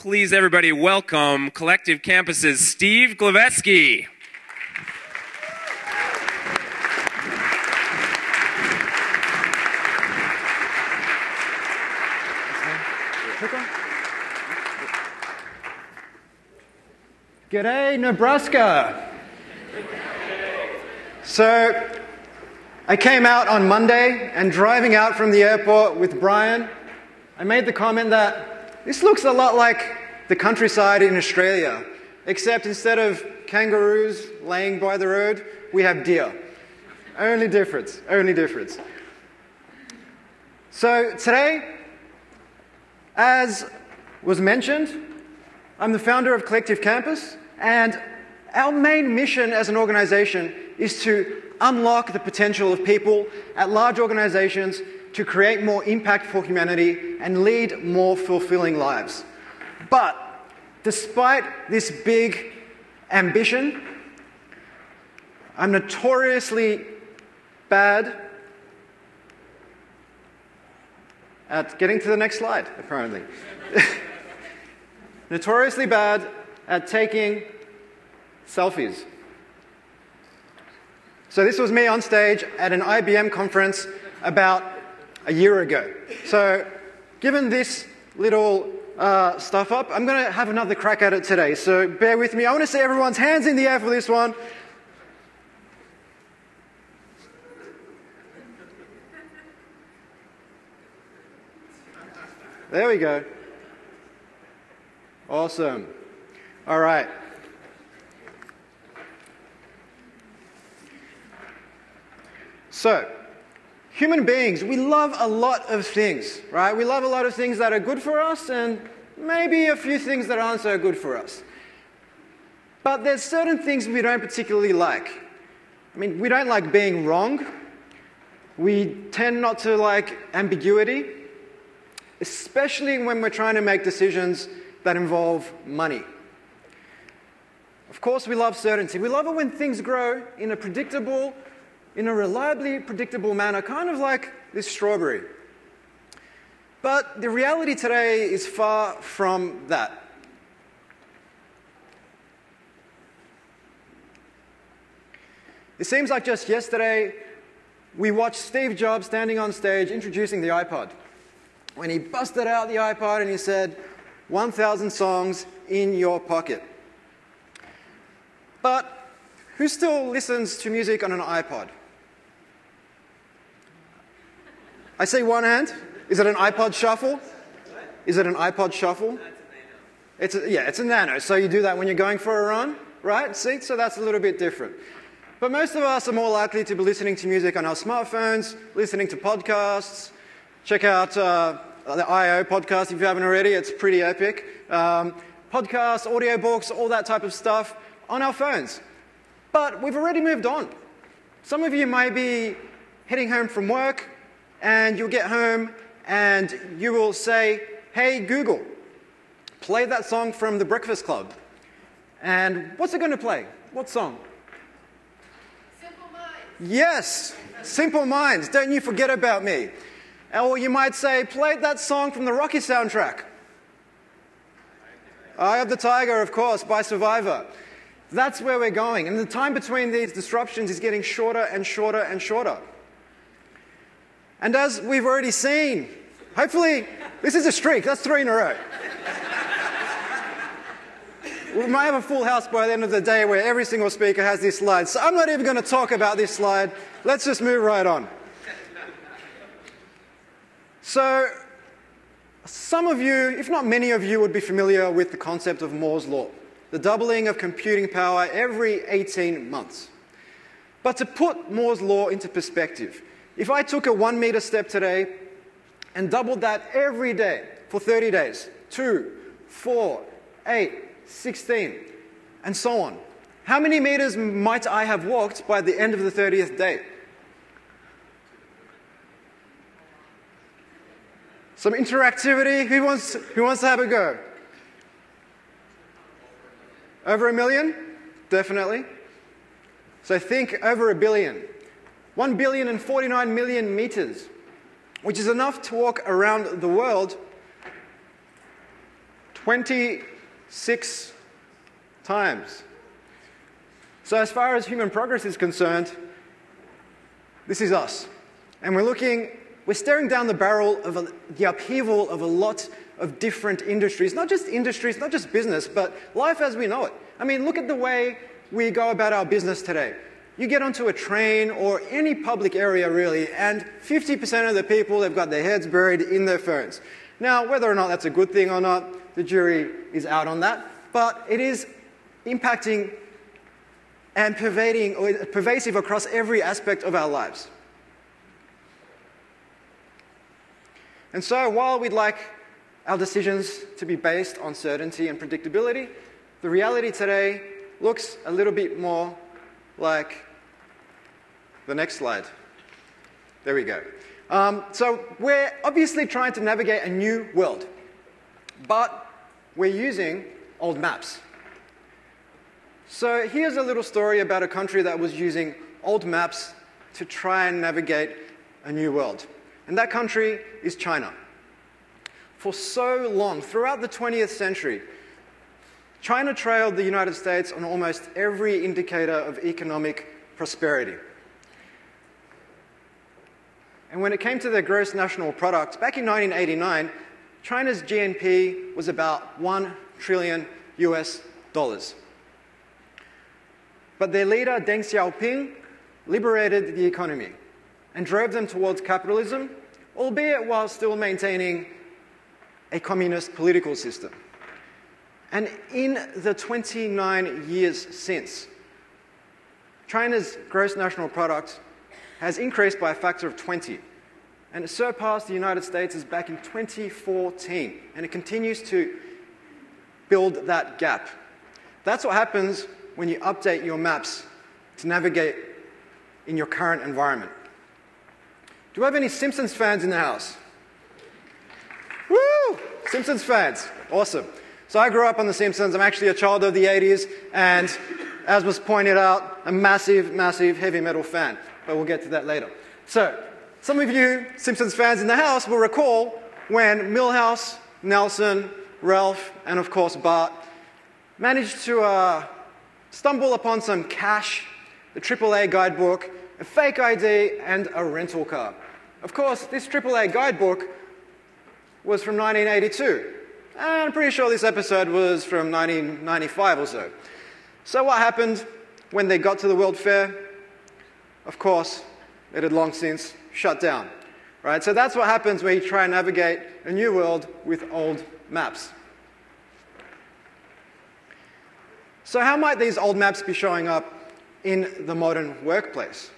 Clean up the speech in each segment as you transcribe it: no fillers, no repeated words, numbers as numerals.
please everybody welcome Collective Campus's Steve Glaveski. G'day, Nebraska. So, I came out on Monday and driving out from the airport with Brian, I made the comment that this looks a lot like the countryside in Australia, except instead of kangaroos laying by the road, we have deer. Only difference, only difference. So today, as was mentioned, I'm the founder of Collective Campus, and our main mission as an organization is to unlock the potential of people at large organizations to create more impact for humanity and lead more fulfilling lives. But despite this big ambition, I'm notoriously bad at getting to the next slide, apparently. Notoriously bad at taking selfies. So this was me on stage at an IBM conference about a year ago. So given this little stuff up, I'm going to have another crack at it today. So bear with me. I want to see everyone's hands in the air for this one. There we go. Awesome. All right. So, human beings, we love a lot of things, right? We love a lot of things that are good for us and maybe a few things that aren't so good for us. But there's certain things we don't particularly like. I mean, we don't like being wrong. We tend not to like ambiguity, especially when we're trying to make decisions that involve money. Of course, we love certainty. We love it when things grow in a predictable, in a reliably predictable manner, kind of like this strawberry. But the reality today is far from that. It seems like just yesterday, we watched Steve Jobs standing on stage introducing the iPod. When he busted out the iPod and he said, 1,000 songs in your pocket. But who still listens to music on an iPod? I see one hand. Is it an iPod Shuffle? Is it an iPod Shuffle? It's a Nano. So you do that when you're going for a run, right? See, so that's a little bit different. But most of us are more likely to be listening to music on our smartphones, listening to podcasts. Check out the I.O. podcast if you haven't already. It's pretty epic. Podcasts, audiobooks, all that type of stuff on our phones. But we've already moved on. Some of you might be heading home from work, and you'll get home and you will say, hey, Google, play that song from The Breakfast Club. And what's it going to play? What song? Simple Minds. Yes, Simple Minds. Don't you forget about me. Or you might say, play that song from the Rocky soundtrack. Eye of the Tiger, of course, by Survivor. That's where we're going. And the time between these disruptions is getting shorter and shorter and shorter. And as we've already seen, hopefully, this is a streak. That's 3 in a row. We might have a full house by the end of the day where every single speaker has this slide. So I'm not even going to talk about this slide. Let's just move right on. So, some of you, if not many of you, would be familiar with the concept of Moore's Law, the doubling of computing power every 18 months. But to put Moore's Law into perspective, if I took a 1 meter step today and doubled that every day for 30 days, 2, 4, 8, 16, and so on, how many meters might I have walked by the end of the 30th day? Some interactivity. Who wants to have a go? Over 1 million? Definitely. So think over 1 billion. 1,049,000,000 meters, which is enough to walk around the world 26 times. So as far as human progress is concerned, this is us. And we're staring down the barrel of the upheaval of a lot of different industries, not just business, but life as we know it. I mean, look at the way we go about our business today. You get onto a train or any public area really, and 50% of the people have got their heads buried in their phones. Now, whether or not that's a good thing or not, the jury is out on that, but it is impacting and pervading or pervasive across every aspect of our lives. And so while we'd like our decisions to be based on certainty and predictability, the reality today looks a little bit more like the next slide. There we go. So we're obviously trying to navigate a new world, but we're using old maps. So here's a little story about a country that was using old maps to try and navigate a new world. And that country is China. For so long, throughout the 20th century, China trailed the United States on almost every indicator of economic prosperity. And when it came to their gross national product, back in 1989, China's GNP was about $1 trillion US. But their leader, Deng Xiaoping, liberated the economy and drove them towards capitalism, albeit while still maintaining a communist political system. And in the 29 years since, China's gross national product has increased by a factor of 20, and it surpassed the United States' back in 2014, and it continues to build that gap. That's what happens when you update your maps to navigate in your current environment. Do we have any Simpsons fans in the house? Woo! Simpsons fans. Awesome. So I grew up on The Simpsons. I'm actually a child of the 80s, and as was pointed out, a massive, massive heavy metal fan. But we'll get to that later. So, some of you Simpsons fans in the house will recall when Milhouse, Nelson, Ralph, and of course Bart managed to stumble upon some cash, the AAA guidebook, a fake ID, and a rental car. Of course, this AAA guidebook was from 1982. And I'm pretty sure this episode was from 1995 or so. So what happened when they got to the World Fair? Of course, it had long since shut down. Right? So that's what happens when you try and navigate a new world with old maps. So how might these old maps be showing up in the modern workplace?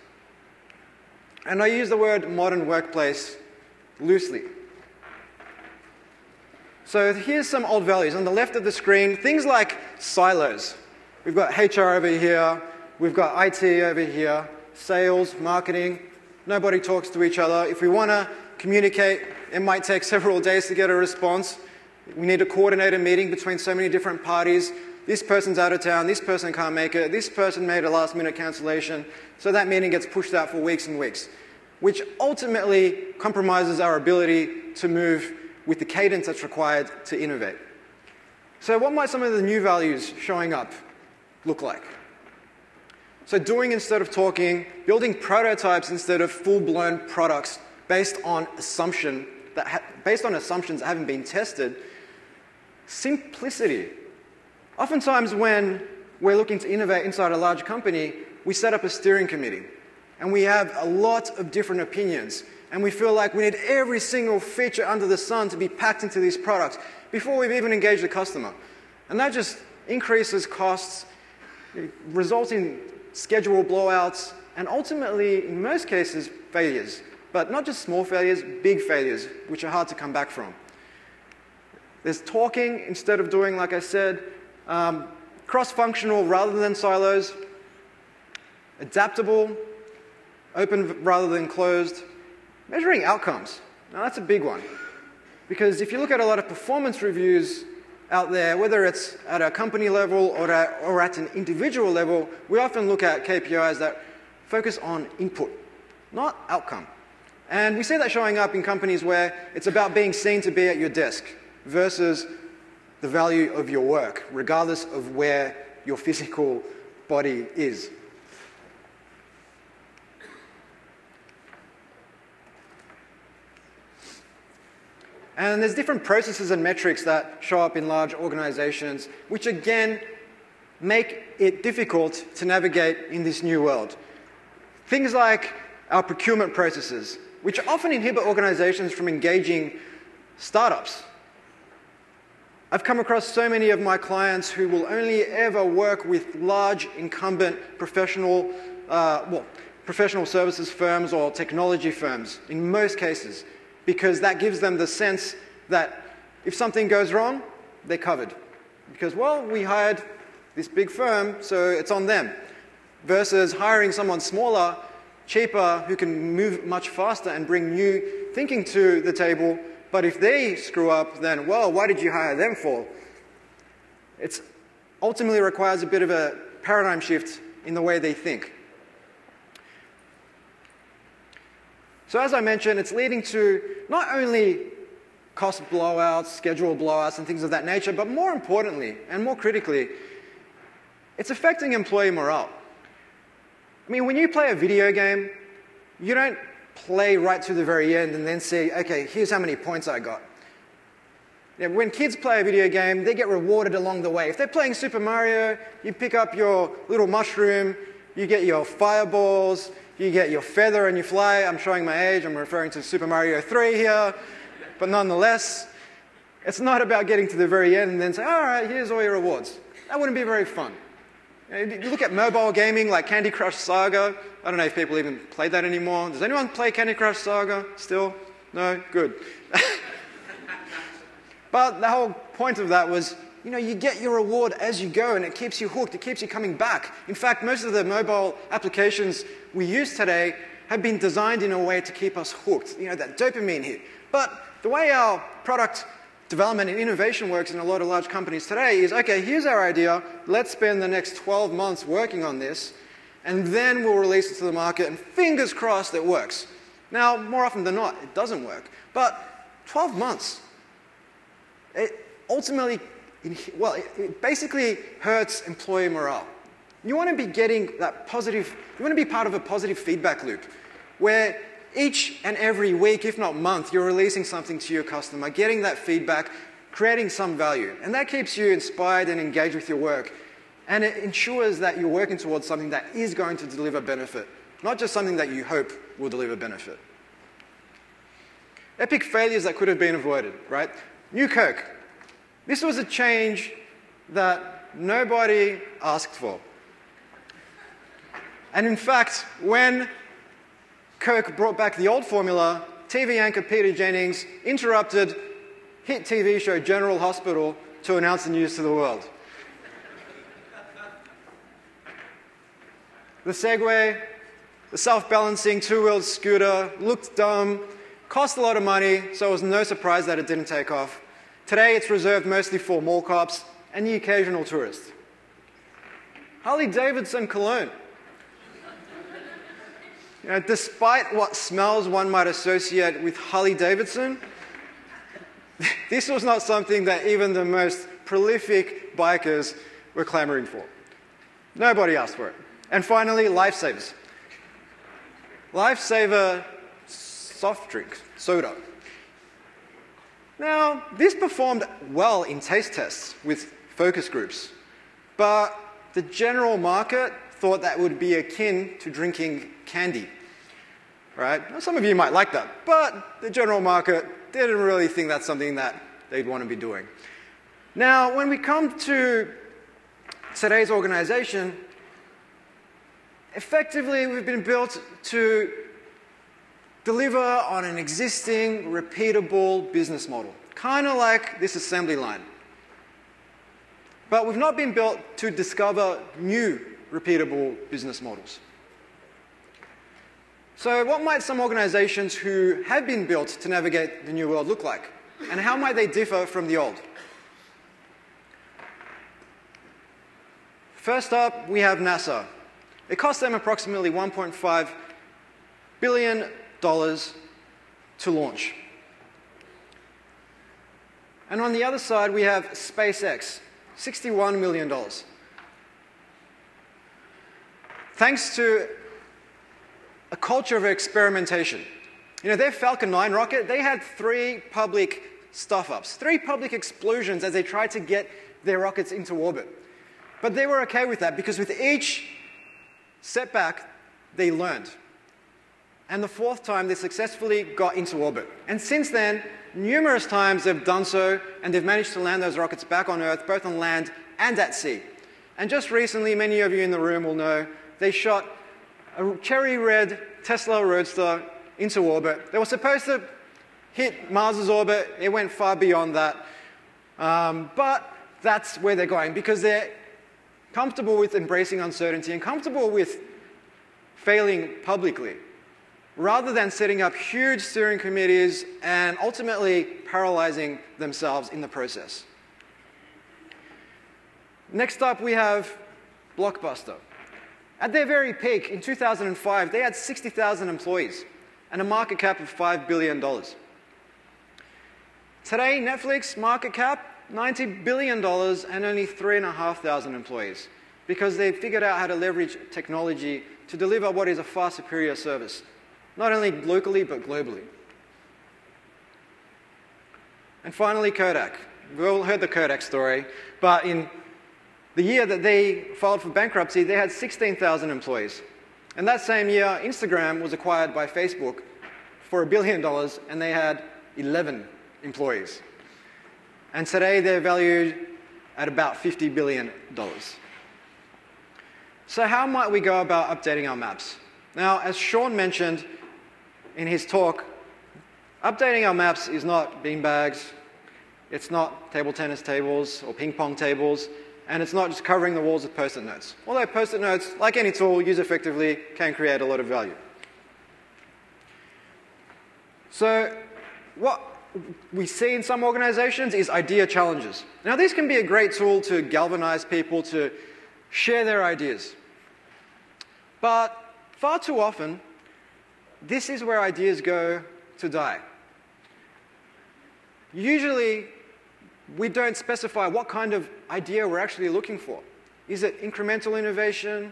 And I use the word modern workplace loosely. So here's some old values. On the left of the screen, things like silos. We've got HR over here, we've got IT over here, sales, marketing. Nobody talks to each other. If we want to communicate, it might take several days to get a response. We need to coordinate a meeting between so many different parties. This person's out of town, this person can't make it, this person made a last-minute cancellation, so that meeting gets pushed out for weeks and weeks, which ultimately compromises our ability to move with the cadence that's required to innovate. So what might some of the new values showing up look like? So doing instead of talking, building prototypes instead of full-blown products based on assumptions that haven't been tested. Simplicity. Oftentimes when we're looking to innovate inside a large company, we set up a steering committee, and we have a lot of different opinions, and we feel like we need every single feature under the sun to be packed into these products before we've even engaged the customer. And that just increases costs, results in schedule blowouts, and ultimately, in most cases, failures. But not just small failures, big failures, which are hard to come back from. There's talking instead of doing, like I said, cross-functional rather than silos, adaptable, open rather than closed, measuring outcomes. Now that's a big one, because if you look at a lot of performance reviews out there, whether it's at a company level or at an individual level, we often look at KPIs that focus on input, not outcome. And we see that showing up in companies where it's about being seen to be at your desk versus the value of your work, regardless of where your physical body is. And there's different processes and metrics that show up in large organizations, which again make it difficult to navigate in this new world. Things like our procurement processes, which often inhibit organizations from engaging startups. I've come across so many of my clients who will only ever work with large incumbent professional services firms or technology firms in most cases, because that gives them the sense that if something goes wrong, they're covered. Because, well, we hired this big firm, so it's on them. Versus hiring someone smaller, cheaper, who can move much faster and bring new thinking to the table. But if they screw up, then, well, why did you hire them for? It ultimately requires a bit of a paradigm shift in the way they think. So as I mentioned, it's leading to not only cost blowouts, schedule blowouts, and things of that nature, but more importantly, and more critically, it's affecting employee morale. I mean, when you play a video game, you don't play right to the very end and then say, okay, here's how many points I got. You know, when kids play a video game, they get rewarded along the way. If they're playing Super Mario, you pick up your little mushroom, you get your fireballs, you get your feather and you fly. I'm showing my age, I'm referring to Super Mario 3 here. But nonetheless, it's not about getting to the very end and then say, all right, here's all your rewards. That wouldn't be very fun. You look at mobile gaming like Candy Crush Saga. I don't know if people even play that anymore. Does anyone play Candy Crush Saga still? No? Good. But the whole point of that was, you know, you get your reward as you go and it keeps you hooked. It keeps you coming back. In fact, most of the mobile applications we use today have been designed in a way to keep us hooked. You know, that dopamine hit. But the way our product development and innovation works in a lot of large companies today is, okay, here's our idea, let's spend the next 12 months working on this, and then we'll release it to the market, and fingers crossed it works. Now, more often than not, it doesn't work. But 12 months, it ultimately, well, it basically hurts employee morale. You want to be getting that positive, you want to be part of a positive feedback loop, where each and every week, if not month, you're releasing something to your customer, getting that feedback, creating some value. And that keeps you inspired and engaged with your work. And it ensures that you're working towards something that is going to deliver benefit, not just something that you hope will deliver benefit. Epic failures that could have been avoided, right? New Coke. This was a change that nobody asked for. And in fact, when Coke brought back the old formula, TV anchor Peter Jennings interrupted hit TV show General Hospital to announce the news to the world. The Segway, the self-balancing two-wheeled scooter, looked dumb, cost a lot of money, so it was no surprise that it didn't take off. Today it's reserved mostly for mall cops and the occasional tourist. Harley-Davidson cologne. You know, despite what smells one might associate with Harley-Davidson, this was not something that even the most prolific bikers were clamoring for. Nobody asked for it. And finally, Lifesavers. Lifesaver soft drink, soda. Now, this performed well in taste tests with focus groups, but the general market thought that would be akin to drinking candy, right? Now, some of you might like that, but the general market didn't really think that's something that they'd want to be doing. Now, when we come to today's organization, effectively we've been built to deliver on an existing, repeatable business model, kind of like this assembly line. But we've not been built to discover new repeatable business models. So what might some organizations who have been built to navigate the new world look like? And how might they differ from the old? First up, we have NASA. It cost them approximately $1.5 billion to launch. And on the other side, we have SpaceX, $61 million. Thanks to a culture of experimentation. You know, their Falcon 9 rocket, they had 3 public stuff-ups, 3 public explosions as they tried to get their rockets into orbit. But they were okay with that because with each setback, they learned. And the 4th time, they successfully got into orbit. And since then, numerous times they've done so, and they've managed to land those rockets back on Earth, both on land and at sea. And just recently, many of you in the room will know, they shot a cherry red Tesla Roadster into orbit. They were supposed to hit Mars's orbit. It went far beyond that. But that's where they're going, because they're comfortable with embracing uncertainty and comfortable with failing publicly, rather than setting up huge steering committees and ultimately paralyzing themselves in the process. Next up, we have Blockbuster. At their very peak, in 2005, they had 60,000 employees and a market cap of $5 billion. Today, Netflix market cap, $90 billion and only 3,500 employees, because they've figured out how to leverage technology to deliver what is a far superior service, not only locally, but globally. And finally, Kodak. We've all heard the Kodak story, but in the year that they filed for bankruptcy, they had 16,000 employees. And that same year, Instagram was acquired by Facebook for $1 billion, and they had 11 employees. And today, they're valued at about $50 billion. So how might we go about updating our maps? Now, as Sean mentioned in his talk, updating our maps is not beanbags, it's not table tennis tables or ping pong tables, and it's not just covering the walls with Post-it notes. Although Post-it notes, like any tool, used effectively, can create a lot of value. So what we see in some organizations is idea challenges. Now, these can be a great tool to galvanize people to share their ideas. But far too often, this is where ideas go to die. Usually, we don't specify what kind of idea we're actually looking for. Is it incremental innovation?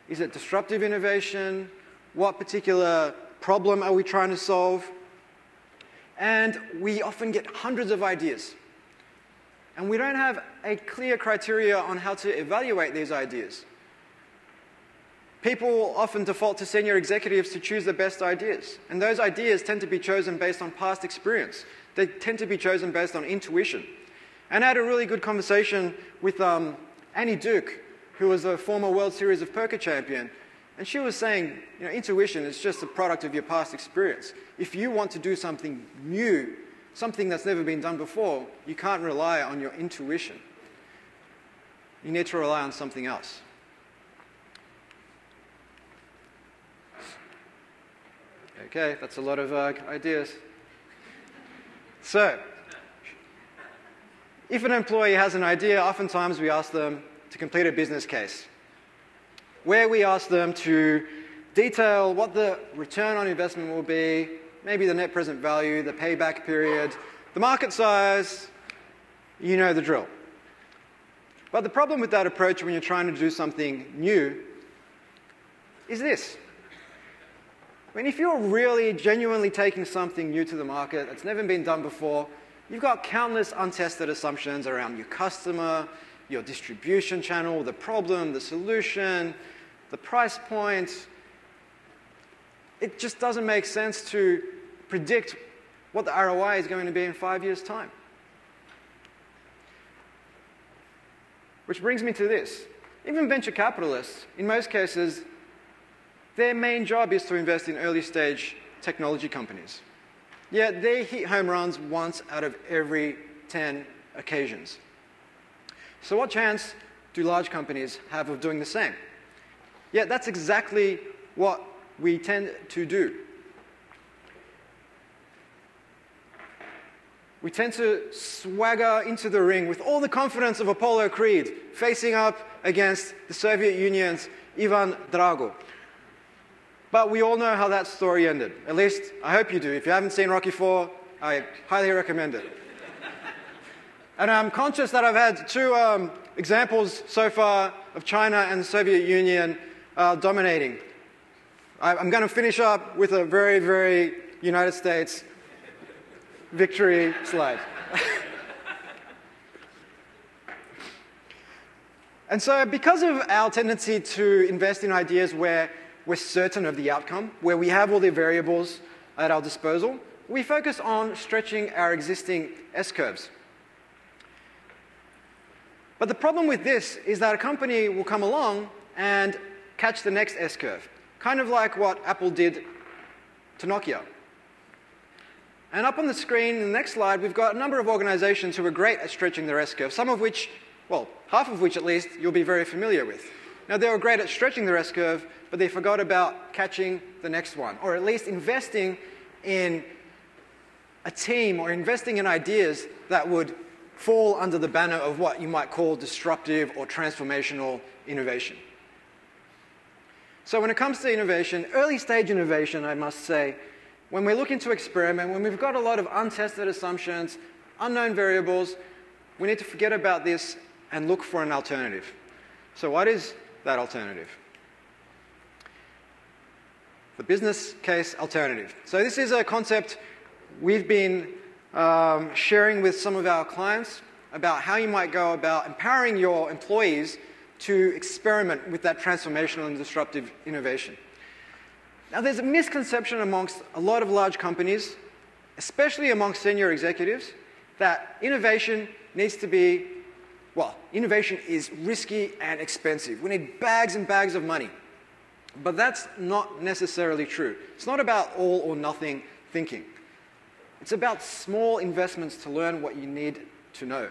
Is it disruptive innovation? What particular problem are we trying to solve? And we often get hundreds of ideas. And we don't have a clear criteria on how to evaluate these ideas. People often default to senior executives to choose the best ideas. And those ideas tend to be chosen based on past experience. They tend to be chosen based on intuition. And I had a really good conversation with Annie Duke, who was a former World Series of Poker champion. And she was saying, you know, intuition is just a product of your past experience. If you want to do something new, something that's never been done before, you can't rely on your intuition. You need to rely on something else. Okay, that's a lot of ideas. So, if an employee has an idea, oftentimes we ask them to complete a business case, where we ask them to detail what the return on investment will be, maybe the net present value, the payback period, the market size, you know the drill. But the problem with that approach when you're trying to do something new is this. I mean, if you're really genuinely taking something new to the market that's never been done before, you've got countless untested assumptions around your customer, your distribution channel, the problem, the solution, the price point. It just doesn't make sense to predict what the ROI is going to be in 5 years' time. Which brings me to this. Even venture capitalists, in most cases, their main job is to invest in early-stage technology companies. Yet they hit home runs once out of every 10 occasions. So what chance do large companies have of doing the same? Yet that's exactly what we tend to do. We tend to swagger into the ring with all the confidence of Apollo Creed, facing up against the Soviet Union's Ivan Drago. But we all know how that story ended. At least, I hope you do. If you haven't seen Rocky IV, I highly recommend it. And I'm conscious that I've had two examples so far of China and the Soviet Union dominating. I'm going to finish up with a very, very United States victory slide. And so because of our tendency to invest in ideas where we're certain of the outcome, where we have all the variables at our disposal, we focus on stretching our existing S-curves. But the problem with this is that a company will come along and catch the next S-curve, kind of like what Apple did to Nokia. And up on the screen, in the next slide, we've got a number of organizations who are great at stretching their S-curve, some of which, well, half of which at least, you'll be very familiar with. Now, they were great at stretching their S-curve, but they forgot about catching the next one, or at least investing in a team or investing in ideas that would fall under the banner of what you might call disruptive or transformational innovation. So when it comes to innovation, early stage innovation, I must say, when we're looking to experiment, when we've got a lot of untested assumptions, unknown variables, we need to forget about this and look for an alternative. So what is that alternative? The business case alternative. So this is a concept we've been sharing with some of our clients about how you might go about empowering your employees to experiment with that transformational and disruptive innovation. Now, there's a misconception amongst a lot of large companies, especially amongst senior executives, that innovation needs to be, well, innovation is risky and expensive. We need bags and bags of money. But that's not necessarily true. It's not about all or nothing thinking. It's about small investments to learn what you need to know.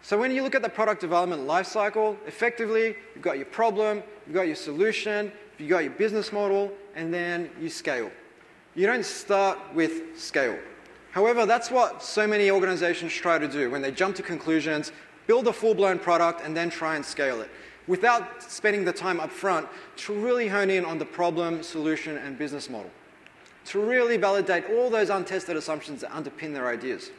So when you look at the product development lifecycle, effectively, you've got your problem, you've got your solution, you've got your business model, and then you scale. You don't start with scale. However, that's what so many organizations try to do when they jump to conclusions, build a full-blown product, and then try and scale it, without spending the time up front to really hone in on the problem, solution, and business model, to really validate all those untested assumptions that underpin their ideas.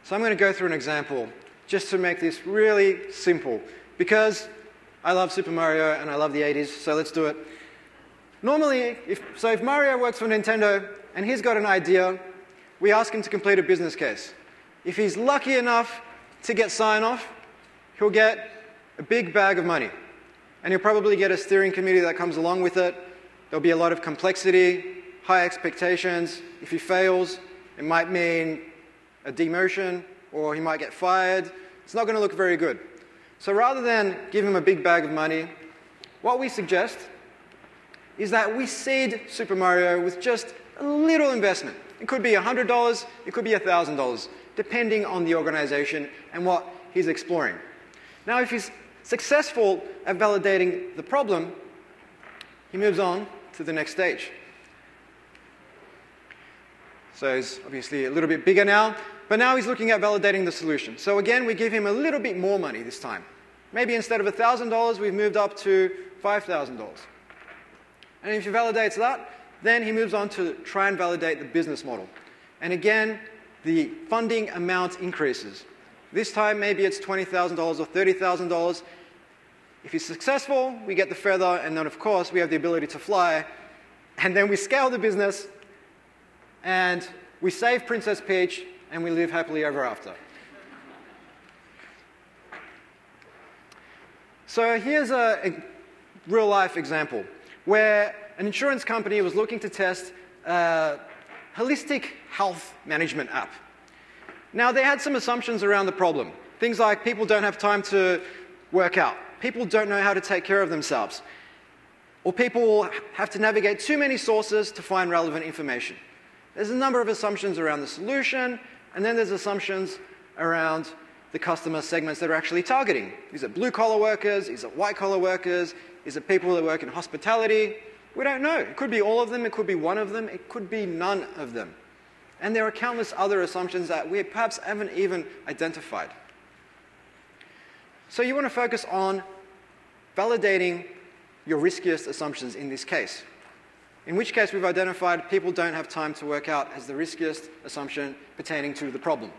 So I'm going to go through an example just to make this really simple, because I love Super Mario and I love the 80s, so let's do it. Normally, if Mario works for Nintendo and he's got an idea, we ask him to complete a business case. If he's lucky enough to get sign-off, he'll get a big bag of money. And he'll probably get a steering committee that comes along with it. There'll be a lot of complexity, high expectations. If he fails, it might mean a demotion, or he might get fired. It's not going to look very good. So rather than give him a big bag of money, what we suggest is that we seed Super Mario with just a little investment. It could be $100, it could be $1,000, depending on the organization and what he's exploring. Now, if he's successful at validating the problem, he moves on to the next stage. So he's obviously a little bit bigger now, but now he's looking at validating the solution. So again, we give him a little bit more money this time. Maybe instead of $1,000, we've moved up to $5,000. And if he validates that, then he moves on to try and validate the business model. And again, the funding amount increases. This time, maybe it's $20,000 or $30,000. If he's successful, we get the feather, and then, of course, we have the ability to fly. And then we scale the business, and we save Princess Peach, and we live happily ever after. So here's a real-life example where an insurance company was looking to test a holistic health management app. Now, they had some assumptions around the problem. Things like people don't have time to work out. People don't know how to take care of themselves. Or people have to navigate too many sources to find relevant information. There's a number of assumptions around the solution, and then there's assumptions around the customer segments that are actually targeting. Is it blue-collar workers? Is it white-collar workers? Is it people that work in hospitality? We don't know. It could be all of them. It could be one of them. It could be none of them. And there are countless other assumptions that we perhaps haven't even identified. So you want to focus on validating your riskiest assumptions in this case. in which case we've identified people don't have time to work out as the riskiest assumption pertaining to the problem.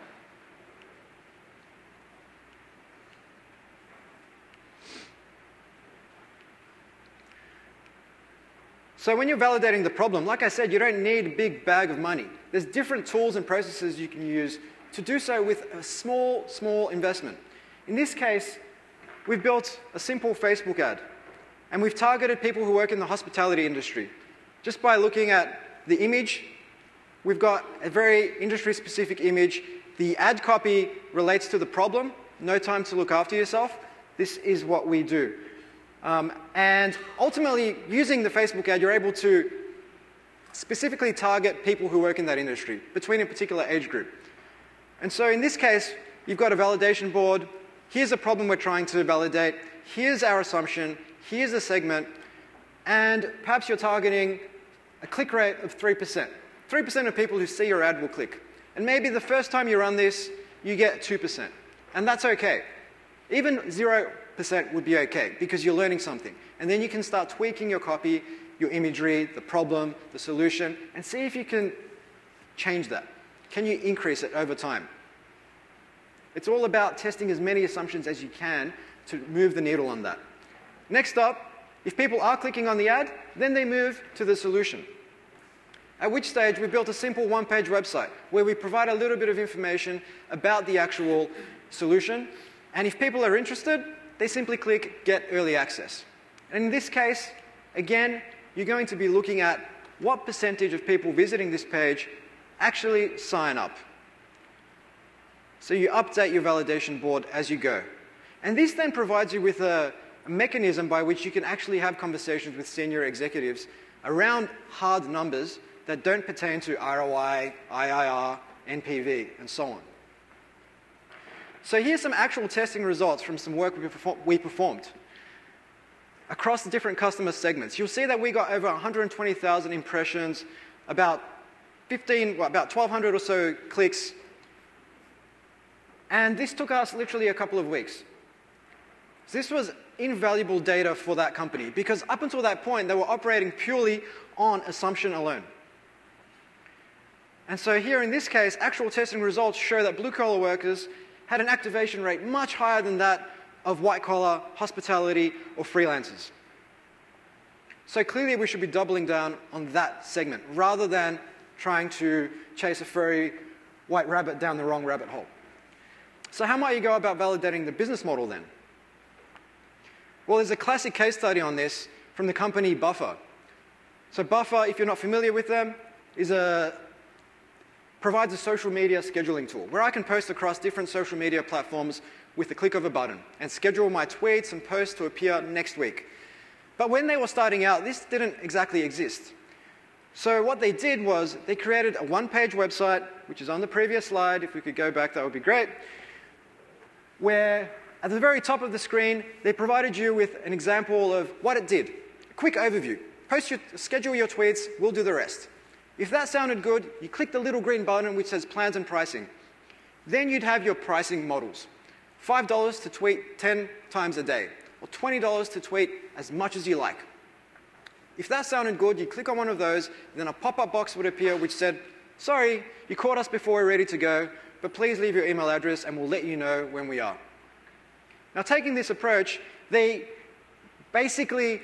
So when you're validating the problem, like I said, you don't need a big bag of money. There's different tools and processes you can use to do so with a small investment. In this case, we've built a simple Facebook ad, and we've targeted people who work in the hospitality industry. Just by looking at the image, we've got a very industry-specific image. The ad copy relates to the problem, no time to look after yourself. This is what we do. And ultimately, using the Facebook ad, you're able to specifically target people who work in that industry, between a particular age group. And so in this case, you've got a validation board. Here's a problem we're trying to validate. Here's our assumption. Here's a segment. And perhaps you're targeting a click rate of 3%. 3% of people who see your ad will click. And maybe the first time you run this, you get 2%. And that's OK. Even 0% would be OK, because you're learning something. And then you can start tweaking your copy, your imagery, the problem, the solution, and see if you can change that. Can you increase it over time? It's all about testing as many assumptions as you can to move the needle on that. Next up, if people are clicking on the ad, then they move to the solution. At which stage, we built a simple one-page website where we provide a little bit of information about the actual solution. And if people are interested, they simply click Get Early Access. And in this case, again, you're going to be looking at what percentage of people visiting this page actually sign up. So you update your validation board as you go. And this then provides you with a mechanism by which you can actually have conversations with senior executives around hard numbers that don't pertain to ROI, IIR, NPV, and so on. So here's some actual testing results from some work we performed across the different customer segments. You'll see that we got over 120,000 impressions, about 1,200 or so clicks, and this took us literally a couple of weeks. So this was invaluable data for that company, because up until that point, they were operating purely on assumption alone. And so here in this case, actual testing results show that blue-collar workers had an activation rate much higher than that of white-collar, hospitality, or freelancers. So clearly, we should be doubling down on that segment, rather than trying to chase a furry white rabbit down the wrong rabbit hole. So how might you go about validating the business model then? Well, there's a classic case study on this from the company Buffer. So Buffer, if you're not familiar with them, provides a social media scheduling tool where I can post across different social media platforms with the click of a button and schedule my tweets and posts to appear next week. But when they were starting out, this didn't exactly exist. So what they did was they created a one-page website, which is on the previous slide. If we could go back, that would be great, where at the very top of the screen, they provided you with an example of what it did. A quick overview. Schedule your tweets, we'll do the rest. If that sounded good, you click the little green button which says plans and pricing. Then you'd have your pricing models. $5 to tweet 10 times a day, or $20 to tweet as much as you like. If that sounded good, you click on one of those, then a pop-up box would appear which said, sorry, you caught us before we're ready to go, but please leave your email address and we'll let you know when we are. Now, taking this approach, they basically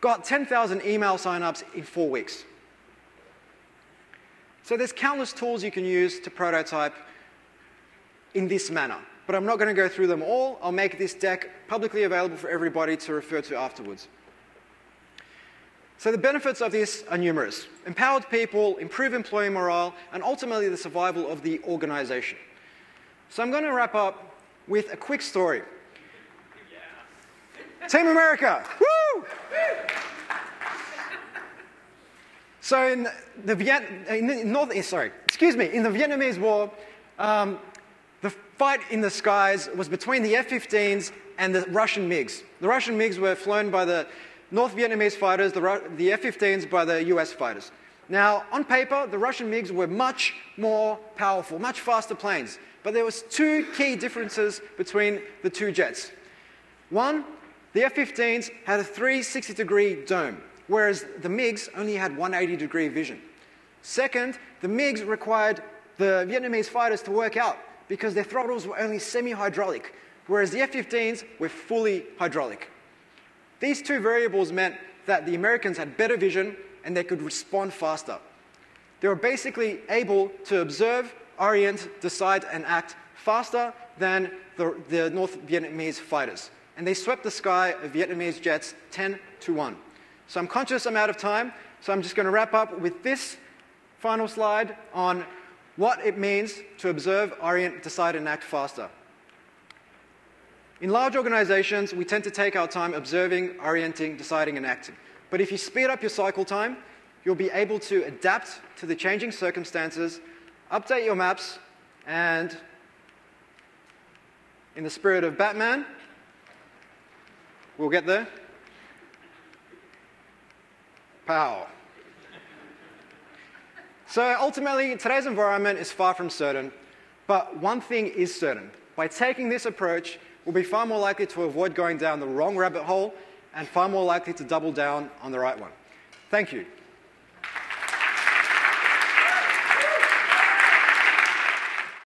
got 10,000 email signups in 4 weeks. So there's countless tools you can use to prototype in this manner. But I'm not going to go through them all. I'll make this deck publicly available for everybody to refer to afterwards. So the benefits of this are numerous. Empowered people, improve employee morale, and ultimately the survival of the organization. So I'm going to wrap up with a quick story. Yeah. Team America! Woo! So in the Vietnamese War, the fight in the skies was between the F-15s and the Russian MiGs. The Russian MiGs were flown by the North Vietnamese fighters, the F-15s by the US fighters. Now, on paper, the Russian MiGs were much more powerful, much faster planes. But there was two key differences between the two jets. One, the F-15s had a 360-degree dome. whereas the MiGs only had 180-degree vision. Second, the MiGs required the Vietnamese fighters to work out because their throttles were only semi-hydraulic, whereas the F-15s were fully hydraulic. These two variables meant that the Americans had better vision and they could respond faster. They were basically able to observe, orient, decide, and act faster than the North Vietnamese fighters. And they swept the sky of Vietnamese jets 10-1. So I'm conscious I'm out of time, so I'm just going to wrap up with this final slide on what it means to observe, orient, decide, and act faster. In large organizations, we tend to take our time observing, orienting, deciding, and acting. But if you speed up your cycle time, you'll be able to adapt to the changing circumstances, update your maps, and in the spirit of Batman, we'll get there. Pow. So ultimately, today's environment is far from certain, but one thing is certain. By taking this approach, we'll be far more likely to avoid going down the wrong rabbit hole and far more likely to double down on the right one. Thank you.